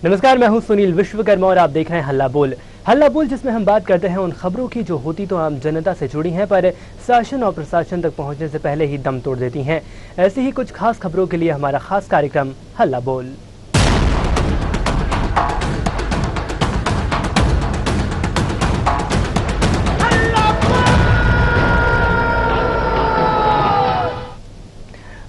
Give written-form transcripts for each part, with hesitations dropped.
नमस्कार, मैं हूं सुनील विश्वकर्मा और आप देख रहे हैं हल्ला बोल। हल्ला बोल जिसमें हम बात करते हैं उन खबरों की जो होती तो आम जनता से जुड़ी हैं पर शासन और प्रशासन तक पहुंचने से पहले ही दम तोड़ देती हैं। ऐसी ही कुछ खास खबरों के लिए हमारा खास कार्यक्रम हल्ला बोल।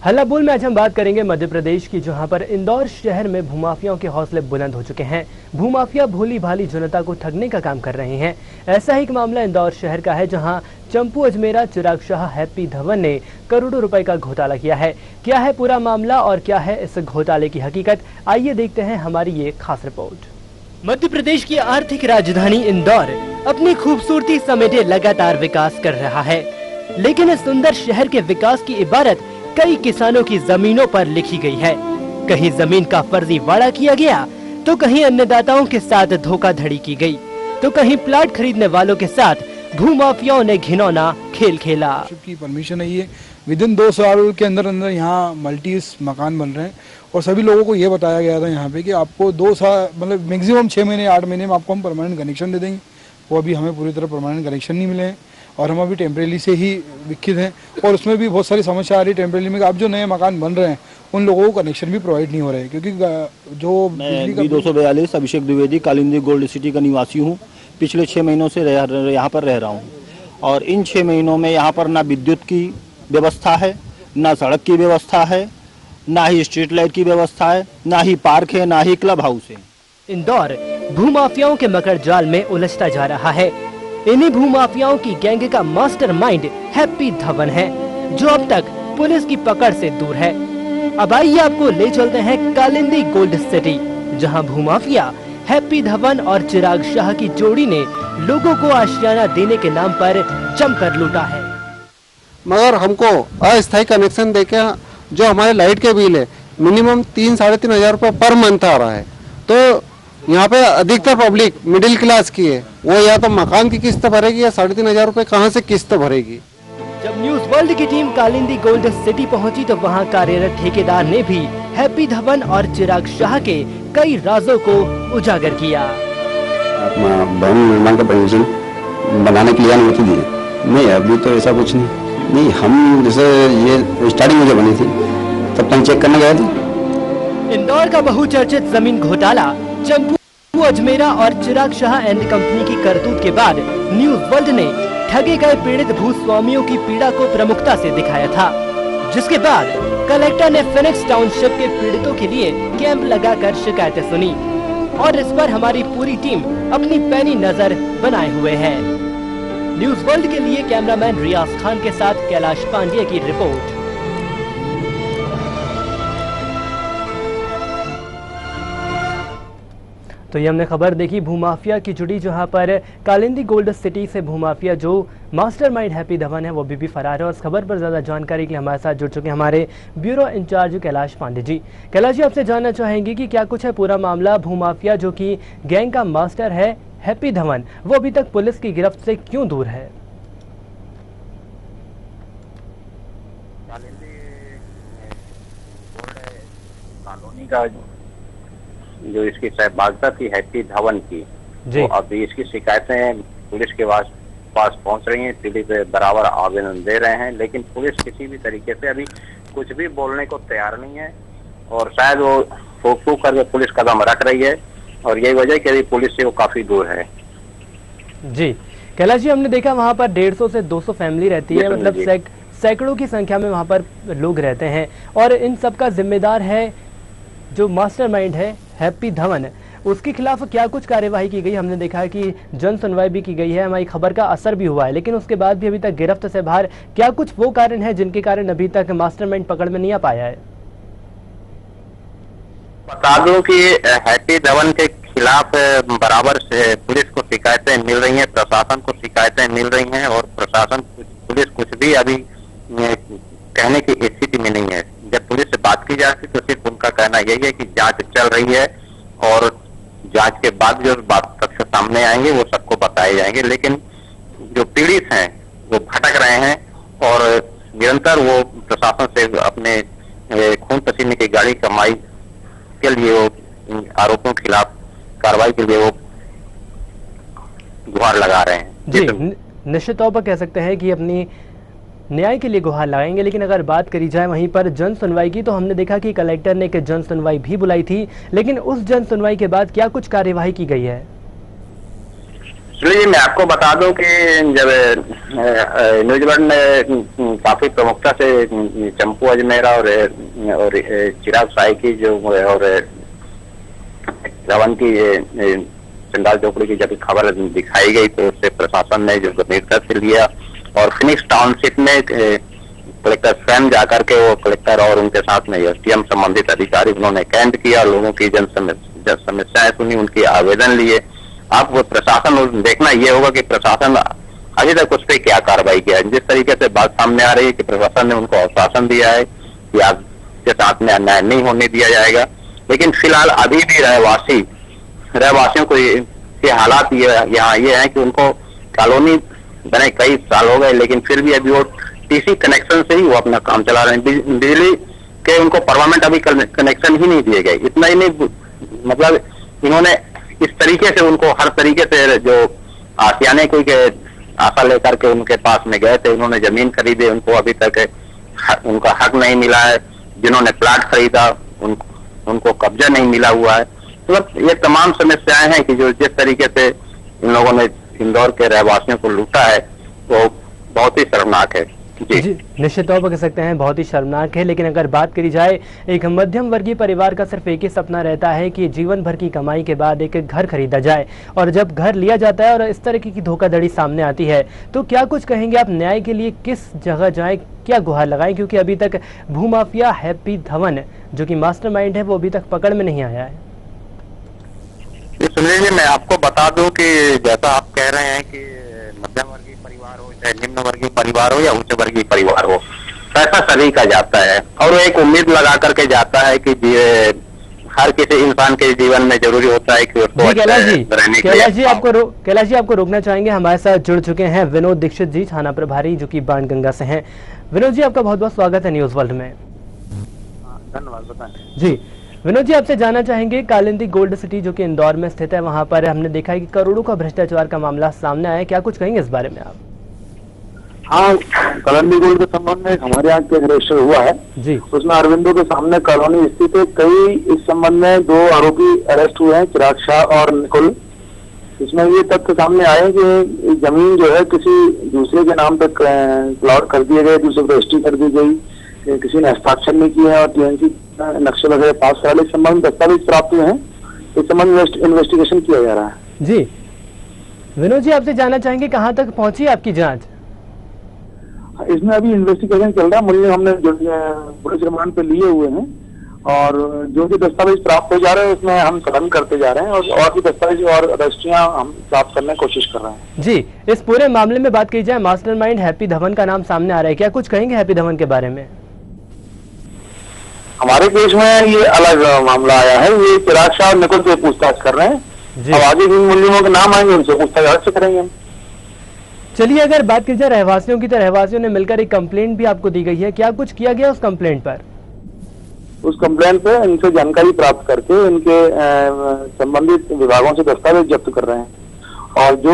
हल्ला बोल में आज हम बात करेंगे मध्य प्रदेश की, जहां पर इंदौर शहर में भूमाफियाओं के हौसले बुलंद हो चुके हैं। भूमाफिया भोली भाली जनता को ठगने का काम कर रहे हैं। ऐसा ही एक मामला इंदौर शहर का है, जहां चंपू अजमेरा, चिराग शाह, हैप्पी धवन ने करोड़ों रुपए का घोटाला किया है। क्या है पूरा मामला और क्या है इस घोटाले की हकीकत, आइए देखते हैं हमारी ये खास रिपोर्ट। मध्य प्रदेश की आर्थिक राजधानी इंदौर अपनी खूबसूरती समेटे लगातार विकास कर रहा है, लेकिन इस सुंदर शहर के विकास की इबारत कई किसानों की जमीनों पर लिखी गई है। कहीं जमीन का फर्जीवाड़ा किया गया, तो कहीं अन्नदाताओं के साथ धोखाधड़ी की गई, तो कहीं प्लाट खरीदने वालों के साथ भूमाफियाओं ने घिनौना खेल खेला। की परमिशन है ये, विदिन 2 साल के अंदर अंदर यहाँ मल्टीज मकान बन रहे हैं और सभी लोगों को ये बताया गया था यहाँ पे कि आपको 2 साल मतलब मैक्सिमम 6 महीने 8 महीने में आपको हम परमानेंट कनेक्शन दे देंगे। वो अभी हमें पूरी तरह परमानेंट कनेक्शन नहीं मिले हैं और हम अभी टेम्परेरी से ही विकसित हैं और उसमें भी बहुत सारी समस्या आ रही है टेम्परेरी में। अब जो नए मकान बन रहे हैं उन लोगों को कनेक्शन भी प्रोवाइड नहीं हो रहे हैं, क्योंकि जो मैं 242 अभिषेक द्विवेदी कालिंदी गोल्ड सिटी का निवासी हूँ। पिछले 6 महीनों से यहाँ पर रह रहा हूँ और इन 6 महीनों में यहाँ पर ना विद्युत की व्यवस्था है, ना सड़क की व्यवस्था है, ना ही स्ट्रीट लाइट की व्यवस्था है, ना ही पार्क है, ना ही क्लब हाउस है। इंदौर भूमाफियाओं के मकर जाल में उलझता जा रहा है। इन्हीं भूमाफियाओं की गैंग का मास्टरमाइंड हैप्पी धवन है, जो अब तक पुलिस की पकड़ से दूर है। अब आइए आपको ले चलते हैं कालिंदी गोल्ड सिटी, जहां भूमाफिया हैप्पी धवन और चिराग शाह की जोड़ी ने लोगों को आशियाना देने के नाम पर जमकर लूटा है। मगर हमको अस्थायी कनेक्शन देके जो हमारे लाइट के बिल है मिनिमम 3-3.5 हजार रुपये पर मंथ आ रहा है। तो यहाँ पे अधिकतर पब्लिक मिडिल क्लास की है, वो या तो मकान की किस्त भरेगी या 3.5 हजार रुपये कहाँ से किस्त भरेगी। जब न्यूज वर्ल्ड की टीम कालिंदी गोल्ड सिटी पहुंची तो वहां कार्यरत ठेकेदार ने भी हैप्पी धवन और चिराग शाह के कई राजों को उजागर किया। भवन निर्माण का परमिशन बनाने के लिए अनुमति दी? नहीं, अभी तो ऐसा कुछ नहीं। हम जैसे ये स्टार्टिंग में जो बनी थी तब तो चेक करने गए थे। इंदौर का बहुचर्चित जमीन घोटाला, चंपू अजमेरा और चिराग शाह एंड कंपनी की करतूत के बाद न्यूज वर्ल्ड ने ठगे गए पीड़ित भूस्वामियों की पीड़ा को प्रमुखता से दिखाया था, जिसके बाद कलेक्टर ने फिनिक्स टाउनशिप के पीड़ितों के लिए कैंप लगाकर शिकायतें सुनी और इस पर हमारी पूरी टीम अपनी पैनी नजर बनाए हुए है। न्यूज वर्ल्ड के लिए कैमरामैन रियाज खान के साथ कैलाश पांड्ये की रिपोर्ट। तो ये हमने खबर देखी भूमाफिया की जुड़ी, जहां पर कालिंदी गोल्ड सिटी से भूमाफिया जो मास्टरमाइंड हैप्पी धवन है वो भी फरार है। और इस खबर पर ज़्यादा जानकारी के लिए हमारे साथ जुड़ चुके हैं हमारे ब्यूरो इंचार्ज कैलाश पांडे जी। कैलाश जी, आपसे जानना चाहेंगे कि क्या कुछ है पूरा मामला। भूमाफिया जो कि गैंग का मास्टर है हैप्पी धवन, वो अभी तक पुलिस की गिरफ्त से क्यों दूर है? कॉलोनी का जो इसकी सहभागिता थी हैप्पी धवन की, तो अभी इसकी शिकायतें पुलिस के पास पहुंच रही हैं। पीड़ित बराबर आवेदन दे रहे हैं, लेकिन पुलिस किसी भी तरीके से अभी कुछ भी बोलने को तैयार नहीं है और शायद वो फूक करके पुलिस कदम रख रही है और यही वजह है कि अभी पुलिस से वो काफी दूर है। जी कैलाश जी, हमने देखा वहाँ पर 150 से 200 फैमिली रहती है, मतलब सैकड़ों की संख्या में वहाँ पर लोग रहते हैं और इन सब का जिम्मेदार है जो मास्टरमाइंड है हैप्पी धवन। उसके खिलाफ क्या कुछ कार्यवाही की गई? हमने देखा है कि जन सुनवाई भी की गई है, हमारी खबर का असर भी हुआ है, लेकिन उसके बाद भी अभी तक गिरफ्त से बाहर। क्या कुछ वो कारण है जिनके कारण अभी तक मास्टरमाइंड पकड़ में नहीं आ पाया है? बता दूं कि हैप्पी धवन के खिलाफ बराबर से पुलिस को शिकायतें मिल रही हैं, प्रशासन को शिकायतें मिल रही हैं और प्रशासन पुलिस कुछ भी अभी कहने की स्थिति में नहीं है। जब पुलिस से बात की जाती तो सिर्फ उनका कहना यही है कि जांच चल रही है और जांच के बाद जो बात तथ्य सामने आएंगे वो सबको बताए जाएंगे, लेकिन जो पीड़ित हैं वो भटक रहे हैं और निरंतर वो प्रशासन से अपने खून पसीने की गाड़ी कमाई के लिए वो आरोपों के खिलाफ कार्रवाई के लिए वो गुहार लगा रहे हैं। जी, निश्चित तौर पर कह सकते हैं कि अपनी न्याय के लिए गुहार लगाएंगे। लेकिन अगर बात करी जाए वहीं पर जन सुनवाई की, तो हमने देखा कि कलेक्टर ने एक जन सुनवाई भी बुलाई थी, लेकिन उस जन सुनवाई के बाद क्या कुछ कार्यवाही की गई है? चलिए मैं आपको बता दूं कि जब न्यूजीलैंड ने काफी प्रमुखता से चंपू अजमेरा और चिराग साई की जो और धवन की चंडाल चौकड़ी की जब खबर दिखाई गई तो उससे प्रशासन ने जो गंभीरता से लिया और फिनिक्स टाउनशिप में कलेक्टर स्वयं जाकर के वो कलेक्टर और उनके साथ में एसडीएम संबंधित अधिकारी उन्होंने कैंप किया, लोगों की जन समस्याएं सुनी, उनके आवेदन लिए। अब वो प्रशासन देखना ये होगा कि प्रशासन अभी तक उस पर क्या कार्रवाई किया है। जिस तरीके से बात सामने आ रही है कि प्रशासन ने उनको आश्वासन दिया है कि आपके साथ में अन्याय नहीं होने दिया जाएगा, लेकिन फिलहाल अभी भी रहवासियों को ये हालात यहाँ ये है कि उनको कॉलोनी बने कई साल हो गए, लेकिन फिर भी अभी वो टीसी कनेक्शन से ही वो अपना काम चला रहे हैं। बिजली के उनको परमानेंट अभी कनेक्शन ही नहीं दिए गए। इतना ही नहीं, मतलब इन्होंने इस तरीके से उनको हर तरीके से जो आसियाने कोई के आशा लेकर के उनके पास में गए थे, उन्होंने जमीन खरीदे, उनको अभी तक उनका हक नहीं मिला है। जिन्होंने प्लाट खरीदा उनको कब्जा नहीं मिला हुआ है। मतलब ये तमाम समस्याएं हैं कि जो जिस तरीके से इन लोगों ने इंदौर के रहवासियों को लूटा है वो बहुत ही शर्मनाक है। जी, निश्चित तौर पर कह सकते हैं बहुत ही शर्मनाक है। लेकिन अगर बात करी जाए, एक मध्यम वर्गीय परिवार का सिर्फ एक ही सपना रहता है कि जीवन भर की कमाई के बाद एक घर खरीदा जाए, और जब घर लिया जाता है और इस तरह की धोखाधड़ी सामने आती है, तो क्या कुछ कहेंगे आप? न्याय के लिए किस जगह जाएं, क्या गुहार लगाएं? क्योंकि अभी तक भूमाफिया हैप्पी धवन जो कि मास्टरमाइंड है वो अभी तक पकड़ में नहीं आया है। सुनिए, मैं आपको बता दूं कि जैसा आप कह रहे हैं कि मध्यम वर्गीय परिवार हो चाहे निम्न वर्गीय परिवार हो या उच्च वर्गीय परिवार हो, पैसा सभी का जाता है और वो एक उम्मीद लगा करके जाता है कि हर किसी इंसान के जीवन में जरूरी होता है कि उसको कैलाश जी आपको रोकना चाहेंगे। हमारे साथ जुड़ चुके हैं विनोद दीक्षित जी, थाना प्रभारी जो कि बाणगंगा से हैं। विनोद जी, आपका बहुत बहुत स्वागत है न्यूज वर्ल्ड में। धन्यवाद। बताएं जी विनोद जी, आपसे जानना चाहेंगे, कालिंदी गोल्ड सिटी जो कि इंदौर में स्थित है, वहां पर हमने देखा है कि करोड़ों का भ्रष्टाचार का मामला सामने आया है, क्या कुछ कहेंगे इस बारे में आप? हाँ, कालिंदी गोल्ड के संबंध में हमारे यहाँ केस रजिस्टर हुआ है जी। उसमें अरविंदो के सामने कॉलोनी स्थित है। कई इस संबंध में 2 आरोपी अरेस्ट हुए हैं, चिराग शाह और निकुल। इसमें ये तथ्य सामने आए कि जमीन जो है किसी दूसरे के नाम पर प्लॉट कर दिए गए, दूसरे को रजिस्ट्री कर दी गई, किसी ने हस्ताक्षर नहीं किए हैं और टीएनसी नक्शे वगैरह पास करा। इस संबंध में दस्तावेज प्राप्त हुए हैं, इस संबंध में इन्वेस्टिगेशन किया जा रहा है। जी विनोद जी, आपसे जानना चाहेंगे कहाँ तक पहुंची आपकी जांच? इसमें अभी इन्वेस्टिगेशन चल रहा है। मुझे हमने पुलिस रिमांड पे लिए हुए हैं और जो भी दस्तावेज प्राप्त हो जा रहे हैं उसमें हम कदम करते जा रहे हैं और भी दस्तावेज और रजिस्ट्रियां हम प्राप्त करने की कोशिश कर रहे हैं। जी, इस पूरे मामले में बात की जाए, मास्टरमाइंड हैप्पी धवन का नाम सामने आ रहा है, क्या कुछ कहेंगे हैप्पी धवन के बारे में? हमारे केस में ये अलग मामला आया है। ये चिराग शाह और निकुल से पूछताछ कर रहे हैं। अब आगे जिन मुलजिमों के नाम आएंगे उनसे पूछताछ अलग से करेंगे हम। चलिए, अगर बात की जाए रहवासियों की, तो रहवासियों ने मिलकर एक कंप्लेंट भी आपको दी गई है, क्या कुछ किया गया उस कंप्लेंट पर? उस कंप्लेंट पे इनसे जानकारी प्राप्त करके इनके संबंधित विभागों से दस्तावेज जब्त कर रहे हैं और जो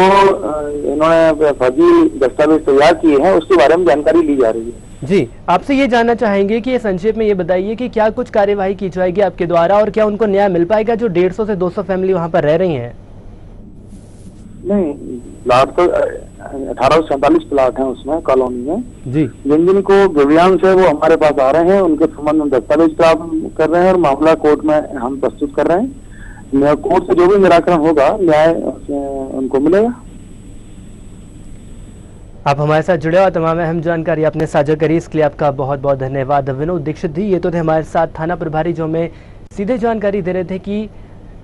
इन्होंने फर्जी दस्तावेज तैयार किए हैं उसके बारे में जानकारी ली जा रही है। जी, आपसे ये जानना चाहेंगे कि संक्षेप में ये बताइए कि क्या कुछ कार्यवाही की जाएगी आपके द्वारा और क्या उनको न्याय मिल पाएगा जो 150 से 200 फैमिली वहाँ पर रह रही हैं? नहीं, प्लाट तो 1847 प्लाट हैं उसमें कॉलोनी में जी। जिन को गिवियान से वो हमारे पास आ रहे हैं उनके संबंध में दस्तावेज प्राप्त कर रहे हैं और मामला कोर्ट में हम प्रस्तुत कर रहे हैं। कोर्ट से जो भी निराकरण होगा न्याय उनको मिलेगा। आप हमारे साथ जुड़े और तमाम अहम जानकारी आपने साझा करी, इसके लिए आपका बहुत बहुत धन्यवाद विनोद दीक्षित जी। ये तो थे हमारे साथ थाना प्रभारी जो हमें सीधे जानकारी दे रहे थे कि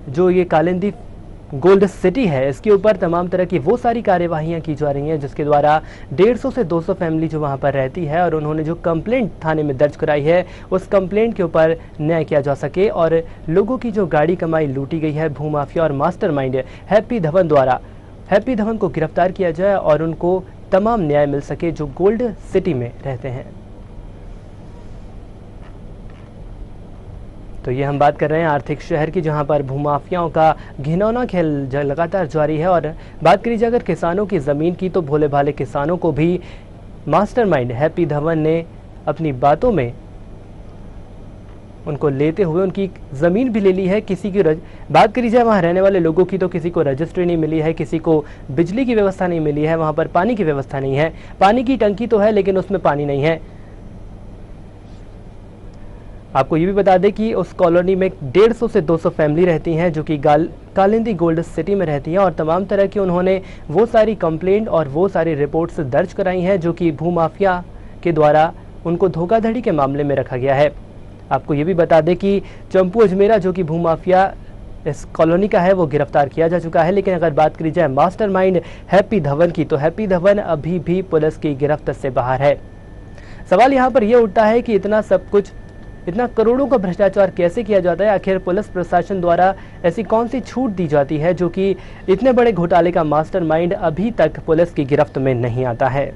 जो ये कालिंदी गोल्ड सिटी है इसके ऊपर तमाम तरह की वो सारी कार्यवाहियां की जा रही हैं जिसके द्वारा 150 से 200 फैमिली जो वहां पर रहती है और उन्होंने जो कंप्लेंट थाने में दर्ज कराई है उस कंप्लेंट के ऊपर न्याय किया जा सके और लोगों की जो गाड़ी कमाई लूटी गई है भूमाफिया और मास्टरमाइंड हैप्पी धवन द्वारा, हैप्पी धवन को गिरफ्तार किया जाए और उनको तमाम न्याय मिल सके जो गोल्ड सिटी में रहते हैं। तो ये हम बात कर रहे हैं आर्थिक शहर की, जहां पर भूमाफियाओं का घिनौना खेल लगातार जारी है। और बात करी जाए अगर किसानों की ज़मीन की, तो भोले भाले किसानों को भी मास्टरमाइंड हैप्पी धवन ने अपनी बातों में उनको लेते हुए उनकी ज़मीन भी ले ली है। किसी की बात करी जाए वहाँ रहने वाले लोगों की, तो किसी को रजिस्ट्री नहीं मिली है, किसी को बिजली की व्यवस्था नहीं मिली है, वहाँ पर पानी की व्यवस्था नहीं है। पानी की टंकी तो है लेकिन उसमें पानी नहीं है। आपको ये भी बता दें कि उस कॉलोनी में 150 से 200 फैमिली रहती हैं जो कि कालिंदी गोल्ड सिटी में रहती हैं, और तमाम तरह की उन्होंने वो सारी कंप्लेंट और वो सारी रिपोर्ट्स दर्ज कराई हैं जो कि भूमाफिया के द्वारा उनको धोखाधड़ी के मामले में रखा गया है। आपको ये भी बता दें कि चंपू अजमेरा जो कि भूमाफिया इस कॉलोनी का है, वो गिरफ्तार किया जा चुका है। लेकिन अगर बात करी जाए मास्टरमाइंड हैप्पी धवन की, तो हैप्पी धवन अभी भी पुलिस की गिरफ्त से बाहर है। सवाल यहाँ पर यह उठता है कि इतना सब कुछ, इतना करोड़ों का भ्रष्टाचार कैसे किया जाता है? आखिर पुलिस प्रशासन द्वारा ऐसी कौन सी छूट दी जाती है जो कि इतने बड़े घोटाले का मास्टरमाइंड अभी तक पुलिस की गिरफ्त में नहीं आता है?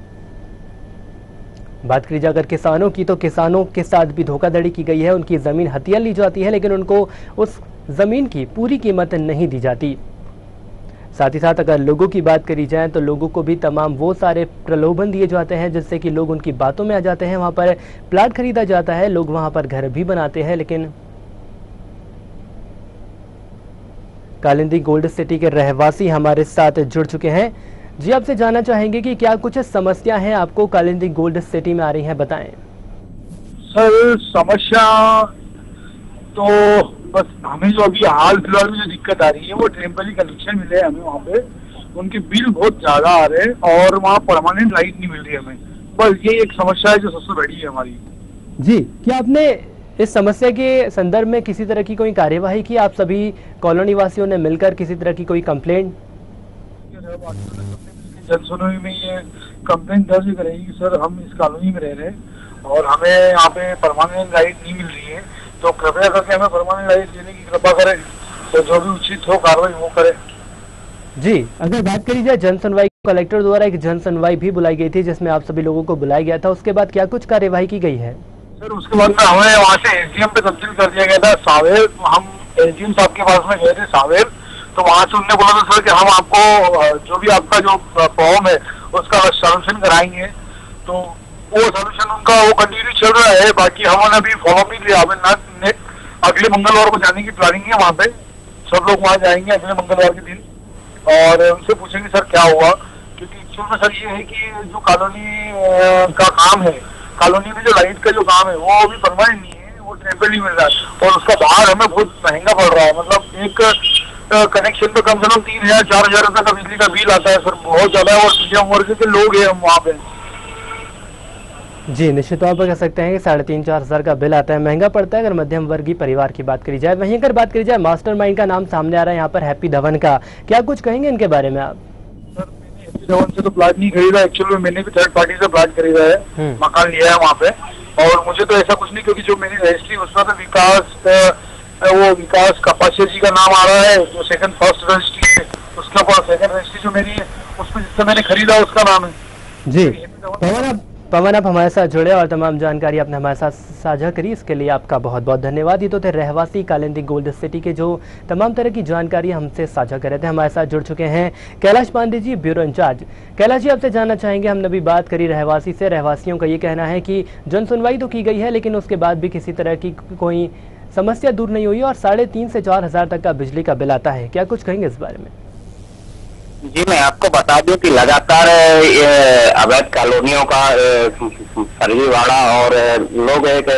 बात करी जाए अगर किसानों की, तो किसानों के साथ भी धोखाधड़ी की गई है। उनकी ज़मीन हथिया ली जाती है लेकिन उनको उस ज़मीन की पूरी कीमत नहीं दी जाती। साथ ही साथ अगर लोगों की बात करी जाए, तो लोगों को भी तमाम वो सारे प्रलोभन दिए जाते हैं जिससे कि लोग उनकी बातों में आ जाते हैं। वहाँ पर प्लाट खरीदा जाता है, लोग वहाँ पर घर भी बनाते हैं। लेकिन कालिंदी गोल्ड सिटी के रहवासी हमारे साथ जुड़ चुके हैं। जी, आपसे जानना चाहेंगे कि क्या कुछ समस्या है आपको कालिंदी गोल्ड सिटी में आ रही हैं, बताएं। सर, समस्या तो बस हमें जो अभी हाल फिलहाल में जो दिक्कत आ रही है वो टेम्पररी कनेक्शन मिले हैं हमें वहाँ पे, उनके बिल बहुत ज्यादा आ रहे हैं और वहाँ परमानेंट लाइट नहीं मिल रही है हमें। बस ये एक समस्या है जो सबसे बड़ी है हमारी। जी, क्या आपने इस समस्या के संदर्भ में किसी तरह की कोई कार्यवाही की? आप सभी कॉलोनी वासियों ने मिलकर किसी तरह की कोई कंप्लेंट? जनसुनवाई में ये कंप्लेंट दर्ज करेगी कि सर हम इस कॉलोनी में रह रहे हैं और हमें यहाँ पे परमानेंट लाइट नहीं मिल रही है, तो कृपया करके हमें परमानेंट लाइट देने की कृपा करें, तो जो भी उचित हो कार्रवाई वो करें। जी, अगर बात करी जाए जन सुनवाई, कलेक्टर द्वारा एक जन सुनवाई भी बुलाई गई थी जिसमें आप सभी लोगों को बुलाया गया था, उसके बाद क्या कुछ कार्यवाही की गई है? सर, उसके बाद में हमें वहाँ से एसडीएम पे तब्दील कर दिया गया था सावेर। हम एसडीएम साहब के पास में गए थे सावेर, तो वहाँ से उन्होंने बोला था सर कि हम आपको जो भी आपका जो प्रॉब्लम है उसका सॉल्यूशन कराएंगे। तो वो सॉल्यूशन उनका वो कंटिन्यू चल रहा है। बाकी हमने अभी फॉलो नहीं लिया। हमें अगले मंगलवार को जाने की प्लानिंग है वहाँ पे, सब लोग वहाँ जाएंगे अगले मंगलवार के दिन और उनसे पूछेंगे सर क्या हुआ, क्योंकि एक्चुअल में सर ये है कि जो कॉलोनी का काम है, कॉलोनी में जो लाइट का जो काम है वो अभी परमानेंट नहीं है, वो टेम्पररी मिल रहा है और उसका बाहर हमें बहुत महंगा पड़ रहा है। मतलब एक कनेक्शन पे कम से कम 3,000-4,000 रुपए का बिजली का बिल आता है सर, बहुत ज्यादा है और मीडियम वर्ग के लोग हैं हम वहाँ पे। जी, निश्चित तौर पर कह सकते हैं कि 3,500-4 हज़ार का बिल आता है, महंगा पड़ता है अगर मध्यम वर्गीय परिवार की बात करी जाए। वहीं अगर बात करी जाए मास्टरमाइंड का नाम सामने आ रहा है यहाँ पर हैप्पी धवन का, क्या कुछ कहेंगे इनके बारे में आप? सर, मैंने हैप्पी धवन से तो प्लाट नहीं खरीदा, एक्चुअल में मैंने भी थर्ड पार्टी से प्लाट खरीदा है, मकान लिया है वहाँ पे। और मुझे तो ऐसा कुछ नहीं, क्योंकि जो मेरी रजिस्ट्री उसमें तो विकास कपासिया जी का नाम आ रहा है, जो सेकंड फर्स्ट रजिस्ट्री है उसके ऊपर सेकंड रजिस्ट्री जो मेरी है उसमें जिससे मैंने खरीदा उसका नाम है। जी, पवन आप हमारे साथ जुड़े और तमाम जानकारी आपने हमारे साथ साझा करी, इसके लिए आपका बहुत बहुत धन्यवाद। ये तो थे रहवासी कालिंदी गोल्ड सिटी के जो तमाम तरह की जानकारी हमसे साझा कर रहे थे। हमारे साथ जुड़ चुके हैं कैलाश पांडे जी, ब्यूरो इंचार्ज। कैलाश जी, आपसे जानना चाहेंगे, हमने अभी बात करी रहवासी से, रहवासियों का ये कहना है कि जन सुनवाई तो की गई है लेकिन उसके बाद भी किसी तरह की कोई समस्या दूर नहीं हुई और 3,500 से 4 हज़ार तक का बिजली का बिल आता है, क्या कुछ कहेंगे इस बारे में? जी, मैं आपको बता दूं कि लगातार अवैध कॉलोनियों का फर्जीवाड़ा और लोग एक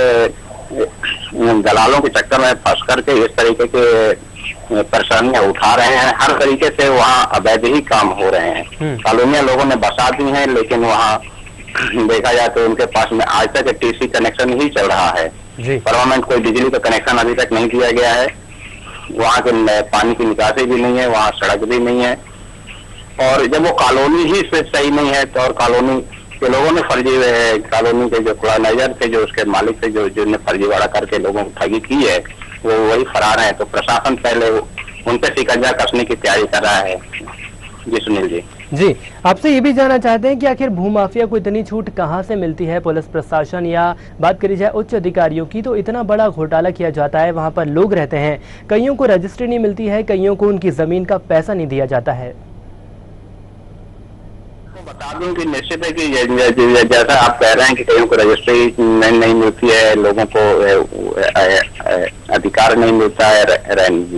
दलालों के चक्कर में फंस करके इस तरीके के परेशानियां उठा रहे हैं। हर तरीके से वहाँ अवैध ही काम हो रहे हैं। कॉलोनियां लोगों ने बसा दी हैं लेकिन वहाँ देखा जाए तो उनके पास में आज तक टीसी कनेक्शन ही चल रहा है, परमानेंट कोई बिजली का कनेक्शन अभी तक नहीं दिया गया है। वहाँ के पानी की निकासी भी नहीं है, वहाँ सड़क भी नहीं है और जब वो कॉलोनी ही से सही नहीं है तो और कॉलोनी के लोगों ने फर्जी कॉलोनी के जो कॉलोनाइजर थे, जो उसके मालिक थे, जो जिन्होंने फर्जीवाड़ा करके लोगों को ठगी की है, वो वही फरार है। तो प्रशासन पहले उन पे शिकंजा कसने की तैयारी कर रहा है। जी सुनील जी। जी, आपसे ये भी जानना चाहते हैं कि आखिर भूमाफिया को इतनी छूट कहां से मिलती है? पुलिस प्रशासन या बात करी जाए उच्च अधिकारियों की, तो इतना बड़ा घोटाला किया जाता है, वहां पर लोग रहते हैं, कईयों को रजिस्ट्री नहीं मिलती है, कईयों को उनकी जमीन का पैसा नहीं दिया जाता है। बता दूं कि निश्चित है कि जैसा आप कह रहे हैं कि कईयों को रजिस्ट्री नहीं मिलती है, लोगों को अधिकार नहीं मिलता है,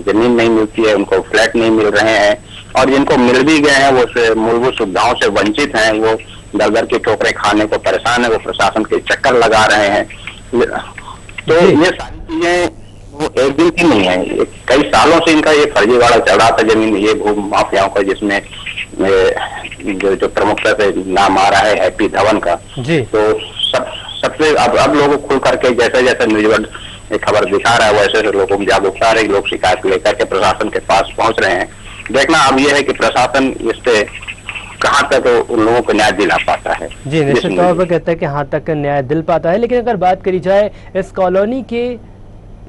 जमीन नहीं मिलती है, उनको फ्लैट नहीं मिल रहे हैं, और जिनको मिल भी गए हैं वो मूलभूत सुविधाओं से वंचित हैं, वो दर दर की ठोकरें खाने को परेशान है, वो प्रशासन के चक्कर लगा रहे हैं। तो ये सारी चीजें वो एक दिन की नहीं है, कई सालों से इनका ये फर्जीवाड़ा चढ़ा था जमीन, ये भू माफियाओं का, जिसमें जो प्रमुखता से नाम आ रहा है हैप्पी धवन का। जी। तो सबसे अब लोगों खुल करके जैसे जैसे न्यूज़ खबर दिखा रहा है वैसे लोगों की जागरूकता रही, लोग शिकायत लेकर के प्रशासन के पास पहुंच रहे हैं। देखना अब यह है कि प्रशासन इससे कहां तक उन लोगों को न्याय दिला पाता है। जी, निश्चित तौर पर कहते हैं कि हाँ तक न्याय दिल पाता है। लेकिन अगर बात करी जाए इस कॉलोनी के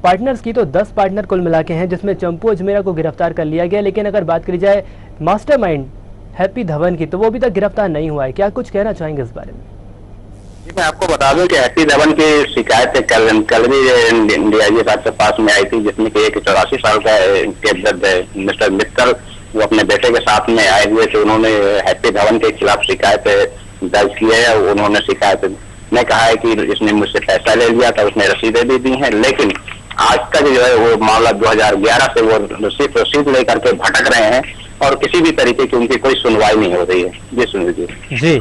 पार्टनर्स की, तो 10 पार्टनर कुल मिला के हैं, जिसमें चंपू अजमेरा को गिरफ्तार कर लिया गया। लेकिन अगर बात करी जाए मास्टरमाइंड हैप्पी धवन की, तो वो अभी तक गिरफ्तार नहीं हुआ है। क्या कुछ कहना चाहेंगे इस बारे में? मैं आपको बता दूं कि हैप्पी धवन की शिकायत कल भी डीआईजी साहब के पास में आई थी, जिसमें कि एक 84 साल का मिस्टर मित्तल वो अपने बेटे के साथ में आए हुए थे। उन्होंने हैप्पी धवन के खिलाफ शिकायत दर्ज की है। उन्होंने शिकायत में कहा है कि इसने मुझसे पैसा ले लिया था, उसने रसीदें भी दी हैं, लेकिन आज तक जो है वो मामला 2011 से वो सिर्फ रसीद लेकर के भटक रहे हैं और किसी भी तरीके की उनकी कोई सुनवाई नहीं हो रही है। जी सुन लीजिए। जी,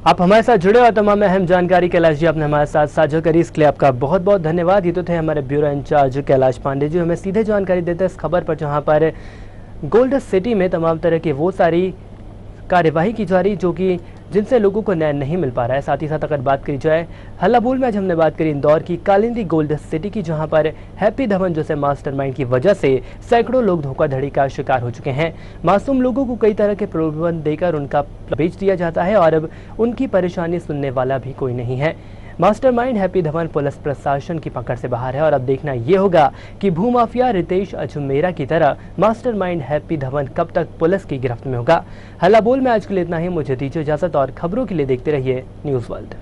आप हमारे साथ जुड़े और तमाम अहम जानकारी कैलाश जी आपने हमारे साथ साझा करी, इसके लिए आपका बहुत बहुत धन्यवाद। ये तो थे हमारे ब्यूरो इंचार्ज कैलाश पांडे जी, हमें सीधे जानकारी देते हैं इस खबर पर, जहां पर गोल्ड सिटी में तमाम तरह की वो सारी कार्यवाही की जा रही जो कि जिनसे लोगों को न्याय नहीं मिल पा रहा है। साथ ही साथ अगर बात करी जाए हल्ला बोल में, आज हमने बात करी इंदौर की कालिंदी गोल्ड सिटी की, जहां पर हैप्पी धवन जैसे मास्टरमाइंड की वजह से सैकड़ों लोग धोखाधड़ी का शिकार हो चुके हैं। मासूम लोगों को कई तरह के प्रलोभन देकर उनका बेच दिया जाता है और अब उनकी परेशानी सुनने वाला भी कोई नहीं है। मास्टरमाइंड हैप्पी धवन पुलिस प्रशासन की पकड़ से बाहर है और अब देखना यह होगा कि भूमाफिया रितेश अजमेरा की तरह मास्टरमाइंड हैप्पी धवन कब तक पुलिस की गिरफ्त में होगा। हल्ला बोल में आज के लिए इतना ही, मुझे दीजिए इजाजत और खबरों के लिए देखते रहिए न्यूज़ वर्ल्ड।